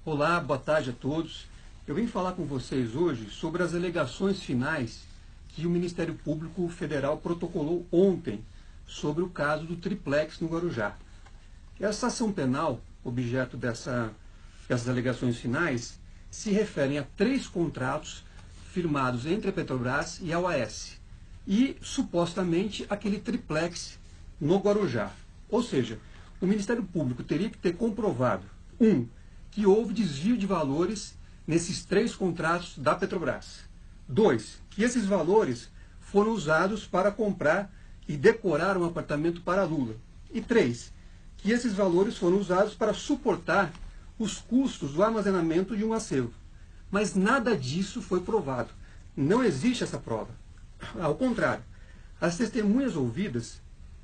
Olá, boa tarde a todos. Eu vim falar com vocês hoje sobre as alegações finais que o Ministério Público Federal protocolou ontem sobre o caso do triplex no Guarujá. Essa ação penal, objeto dessas alegações finais, se referem a 3 contratos firmados entre a Petrobras e a OAS e, supostamente, aquele triplex no Guarujá. Ou seja, o Ministério Público teria que ter comprovado, que houve desvio de valores nesses 3 contratos da Petrobras. 2, que esses valores foram usados para comprar e decorar um apartamento para Lula. E 3, que esses valores foram usados para suportar os custos do armazenamento de um acervo. Mas nada disso foi provado. Não existe essa prova. Ao contrário, as testemunhas ouvidas,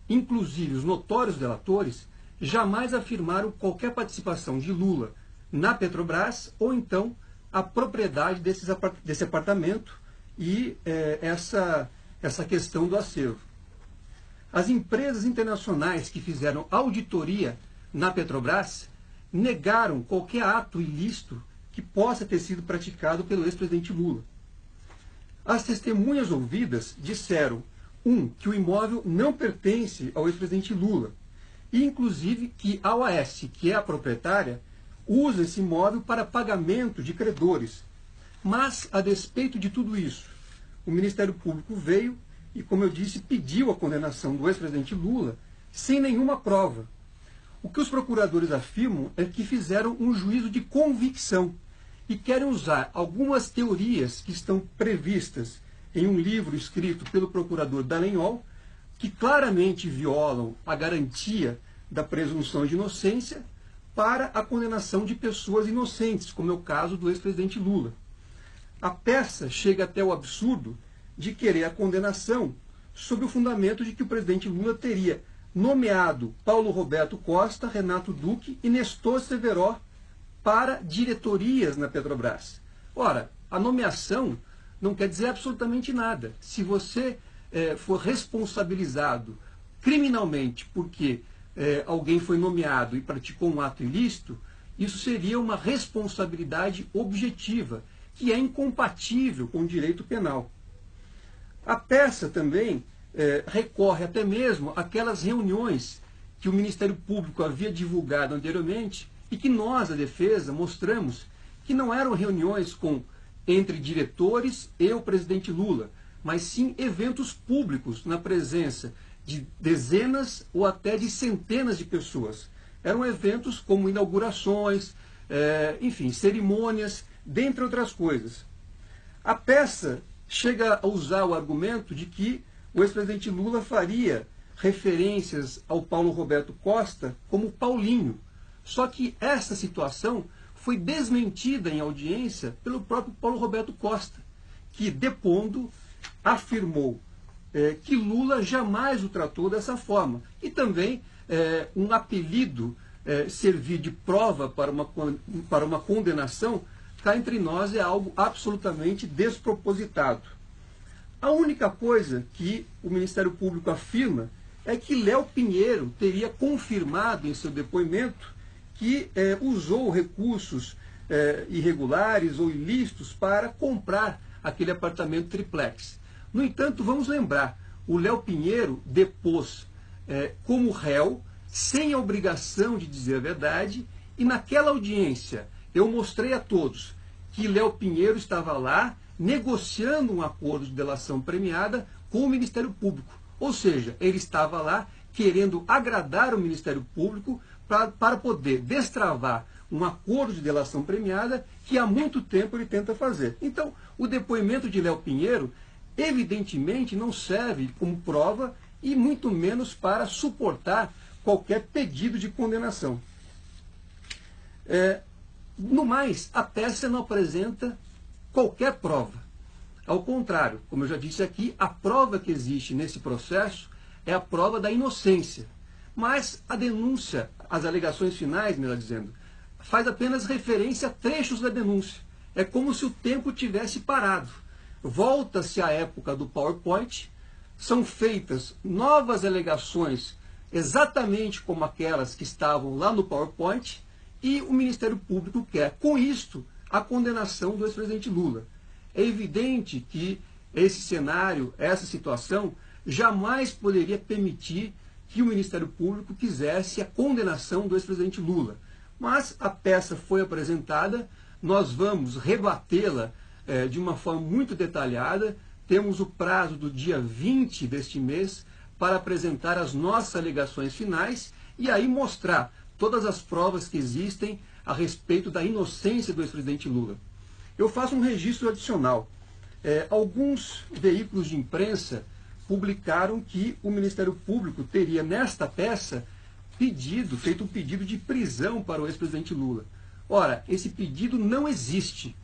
inclusive os notórios delatores, jamais afirmaram qualquer participação de Lula na Petrobras ou então a propriedade desse apartamento e essa questão do acervo. As empresas internacionais que fizeram auditoria na Petrobras negaram qualquer ato ilícito que possa ter sido praticado pelo ex-presidente Lula. As testemunhas ouvidas disseram, que o imóvel não pertence ao ex-presidente Lula, e inclusive que a OAS, que é a proprietária, usa esse imóvel para pagamento de credores. Mas, a despeito de tudo isso, o Ministério Público veio e, como eu disse, pediu a condenação do ex-presidente Lula sem nenhuma prova. O que os procuradores afirmam é que fizeram um juízo de convicção e querem usar algumas teorias que estão previstas em um livro escrito pelo procurador Dallagnol, que claramente violam a garantia da presunção de inocência para a condenação de pessoas inocentes, como é o caso do ex-presidente Lula. A peça chega até o absurdo de querer a condenação sob o fundamento de que o presidente Lula teria nomeado Paulo Roberto Costa, Renato Duque e Nestor Severo para diretorias na Petrobras. Ora, a nomeação não quer dizer absolutamente nada. Se você for responsabilizado criminalmente porque alguém foi nomeado e praticou um ato ilícito, isso seria uma responsabilidade objetiva, que é incompatível com o direito penal. A peça também recorre até mesmo àquelas reuniões que o Ministério Público havia divulgado anteriormente e que nós, a defesa, mostramos que não eram reuniões entre diretores e o presidente Lula, mas sim eventos públicos na presença de dezenas ou até de centenas de pessoas. Eram eventos como inaugurações, enfim, cerimônias, dentre outras coisas. A peça chega a usar o argumento de que o ex-presidente Lula faria referências ao Paulo Roberto Costa como Paulinho. Só que essa situação foi desmentida em audiência pelo próprio Paulo Roberto Costa, que, depondo, afirmou que Lula jamais o tratou dessa forma. E também um apelido servir de prova para uma condenação, cá entre nós, é algo absolutamente despropositado. A única coisa que o Ministério Público afirma é que Léo Pinheiro teria confirmado em seu depoimento que usou recursos irregulares ou ilícitos para comprar aquele apartamento triplex. No entanto, vamos lembrar, o Léo Pinheiro depôs como réu, sem a obrigação de dizer a verdade, e naquela audiência eu mostrei a todos que Léo Pinheiro estava lá negociando um acordo de delação premiada com o Ministério Público. Ou seja, ele estava lá querendo agradar o Ministério Público para poder destravar um acordo de delação premiada que há muito tempo ele tenta fazer. Então, o depoimento de Léo Pinheiro evidentemente não serve como prova e muito menos para suportar qualquer pedido de condenação. No mais, a peça não apresenta qualquer prova. Ao contrário, como eu já disse aqui, a prova que existe nesse processo é a prova da inocência. Mas a denúncia, as alegações finais, melhor dizendo, faz apenas referência a trechos da denúncia. É como se o tempo tivesse parado. Volta-se à época do PowerPoint, são feitas novas alegações exatamente como aquelas que estavam lá no PowerPoint, e o Ministério Público quer, com isto, a condenação do ex-presidente Lula. É evidente que esse cenário, essa situação, jamais poderia permitir que o Ministério Público quisesse a condenação do ex-presidente Lula. Mas a peça foi apresentada, nós vamos rebatê-la de uma forma muito detalhada. Temos o prazo do dia 20 deste mês para apresentar as nossas alegações finais e aí mostrar todas as provas que existem a respeito da inocência do ex-presidente Lula. Eu faço um registro adicional. Alguns veículos de imprensa publicaram que o Ministério Público teria, nesta peça, feito um pedido de prisão para o ex-presidente Lula. Ora, esse pedido não existe.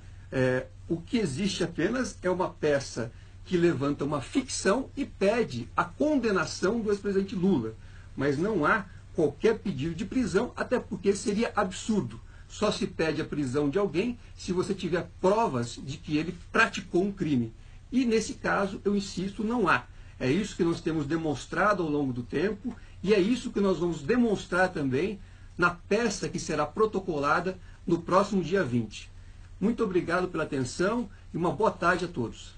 O que existe apenas é uma peça que levanta uma ficção e pede a condenação do ex-presidente Lula. Mas não há qualquer pedido de prisão, até porque seria absurdo. Só se pede a prisão de alguém se você tiver provas de que ele praticou um crime. E nesse caso, eu insisto, não há. É isso que nós temos demonstrado ao longo do tempo e é isso que nós vamos demonstrar também na peça que será protocolada no próximo dia 20. Muito obrigado pela atenção e uma boa tarde a todos.